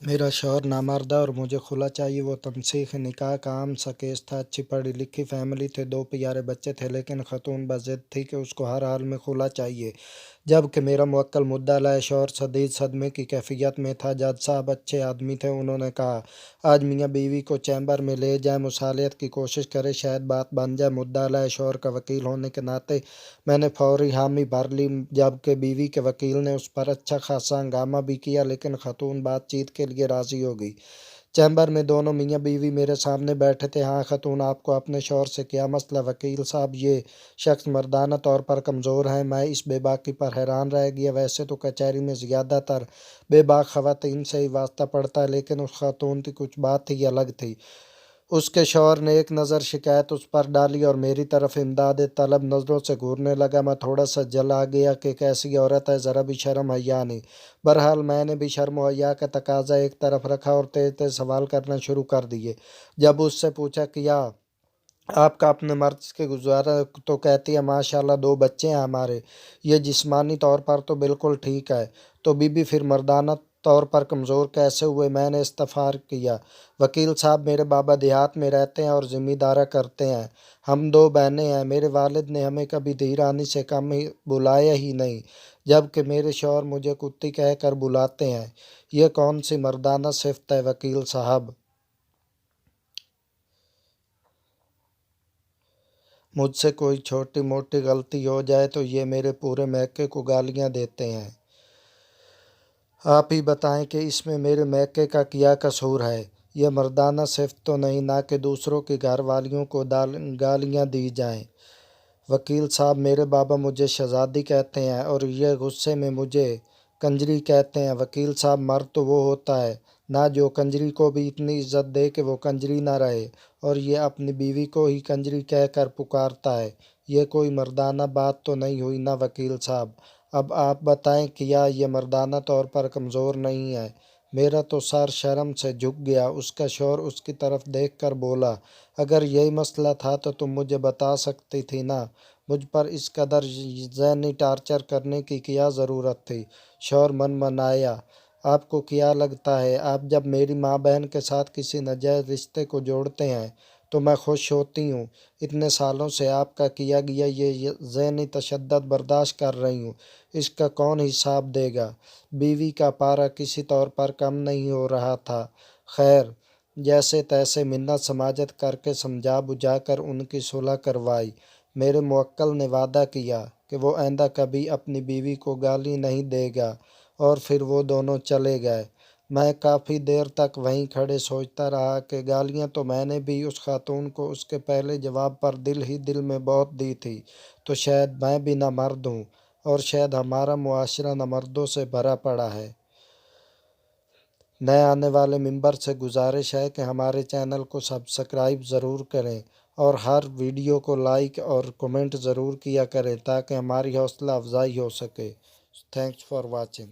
میرا شوہر نامرد ہے اور مجھے خلا چاہیے۔ وہ تنسیخ نکاح کا عام سا کیس تھا۔ اچھی پڑھی لکھی فیملی تھے، 2 پیارے بچے تھے، لیکن خاتون بضد تھی کہ اس کو ہر حال میں خلا چاہیے۔ جبکہ میرا موکل مدعا علیہ شوہر شدید صدمے کی کیفیت میں تھا۔ جج صاحب اچھے آدمی تھے، انہوں نے کہا آج میاں بیوی کو چیمبر میں لے جائیں، مصالحت کی کوشش کریں، شاید بات بن جائے۔ مدعا علیہ شوہر کا وکیل ہونے کے ناطے میں نے فوری حامی بھر لی، جبکہ بیوی کے وکیل نے اس پر اچھا خاصا ہنگامہ بھی کیا، لیکن خاتون بات چیت کے لیے راضی ہو گئی۔ چیمبر میں دونوں میاں بیوی میرے سامنے بیٹھے تھے۔ ہاں خاتون، آپ کو اپنے شوہر سے کیا مسئلہ؟ وکیل صاحب، یہ شخص مردانہ طور پر کمزور ہیں۔ میں اس بے باکی پر حیران رہ گیا۔ ویسے تو کچہری میں زیادہ تر بے باک خواتین سے ہی واسطہ پڑتا ہے، لیکن اس خاتون کی کچھ بات ہی الگ تھی۔ اس کے شوہر نے ایک نظر شکایت اس پر ڈالی اور میری طرف امداد طلب نظروں سے گھورنے لگا۔ میں تھوڑا سا جلا گیا کہ کیسی عورت ہے، ذرا بھی شرم حیا نہیں۔ بہرحال میں نے بھی شرم و حیا کا تقاضا ایک طرف رکھا اور تیز تیز سوال کرنا شروع کر دیے۔ جب اس سے پوچھا کیا آپ کا اپنے مرد کے گزارا، تو کہتی ہے ماشاءاللہ 2 بچے ہیں ہمارے، یہ جسمانی طور پر تو بالکل ٹھیک ہے، تو بی بی پھر مردانہ طور پر کمزور کیسے ہوئے؟ میں نے استفسار کیا۔ وکیل صاحب، میرے بابا دیہات میں رہتے ہیں اور زمیندارا کرتے ہیں، ہم 2 بہنیں ہیں، میرے والد نے ہمیں کبھی دھی رانی سے کم بلایا ہی نہیں، جبکہ میرے شوہر مجھے کتی کہہ کر بلاتے ہیں، یہ کون سی مردانہ صفت ہے؟ وکیل صاحب، مجھ سے کوئی چھوٹی موٹی غلطی ہو جائے تو یہ میرے پورے میکے کو گالیاں دیتے ہیں۔ آپ ہی بتائیں کہ اس میں میرے میکے کا کیا قصور ہے؟ یہ مردانہ صفت تو نہیں، نہ کہ دوسروں کی گھر والیوں کو گالیاں دی جائیں۔ وکیل صاحب، میرے بابا مجھے شہزادی کہتے ہیں اور یہ غصے میں مجھے کنجری کہتے ہیں۔ وکیل صاحب، مرد تو وہ ہوتا ہے نہ جو کنجری کو بھی اتنی عزت دے کہ وہ کنجری نہ رہے، اور یہ اپنی بیوی کو ہی کنجری کہہ کر پکارتا ہے، یہ کوئی مردانہ بات تو نہیں ہوئی نا وکیل صاحب؟ اب آپ بتائیں، کیا یہ مردانہ طور پر کمزور نہیں ہے؟ میرا تو سر شرم سے جھک گیا۔ اس کا شوہر اس کی طرف دیکھ کر بولا، اگر یہی مسئلہ تھا تو تم مجھے بتا سکتی تھی نا، مجھ پر اس قدر ذہنی ٹارچر کرنے کی کیا ضرورت تھی؟ شوہر من منایا، آپ کو کیا لگتا ہے آپ جب میری ماں بہن کے ساتھ کسی ناجائز رشتے کو جوڑتے ہیں تو میں خوش ہوتی ہوں؟ اتنے سالوں سے آپ کا کیا گیا یہ ذہنی تشدد برداشت کر رہی ہوں، اس کا کون حساب دے گا؟ بیوی کا پارا کسی طور پر کم نہیں ہو رہا تھا۔ خیر، جیسے تیسے منت سماجت کر کے سمجھا بجھا کر ان کی صلح کروائی۔ میرے موکل نے وعدہ کیا کہ وہ آئندہ کبھی اپنی بیوی کو گالی نہیں دے گا، اور پھر وہ دونوں چلے گئے۔ میں کافی دیر تک وہیں کھڑے سوچتا رہا کہ گالیاں تو میں نے بھی اس خاتون کو اس کے پہلے جواب پر دل ہی دل میں بہت دی تھی، تو شاید میں بھی نہ مرد ہوں، اور شاید ہمارا معاشرہ نہ مردوں سے بھرا پڑا ہے۔ نئے آنے والے ممبر سے گزارش ہے کہ ہمارے چینل کو سبسکرائب ضرور کریں اور ہر ویڈیو کو لائک اور کمنٹ ضرور کیا کریں تاکہ ہماری حوصلہ افزائی ہو سکے۔ Thanks for watching.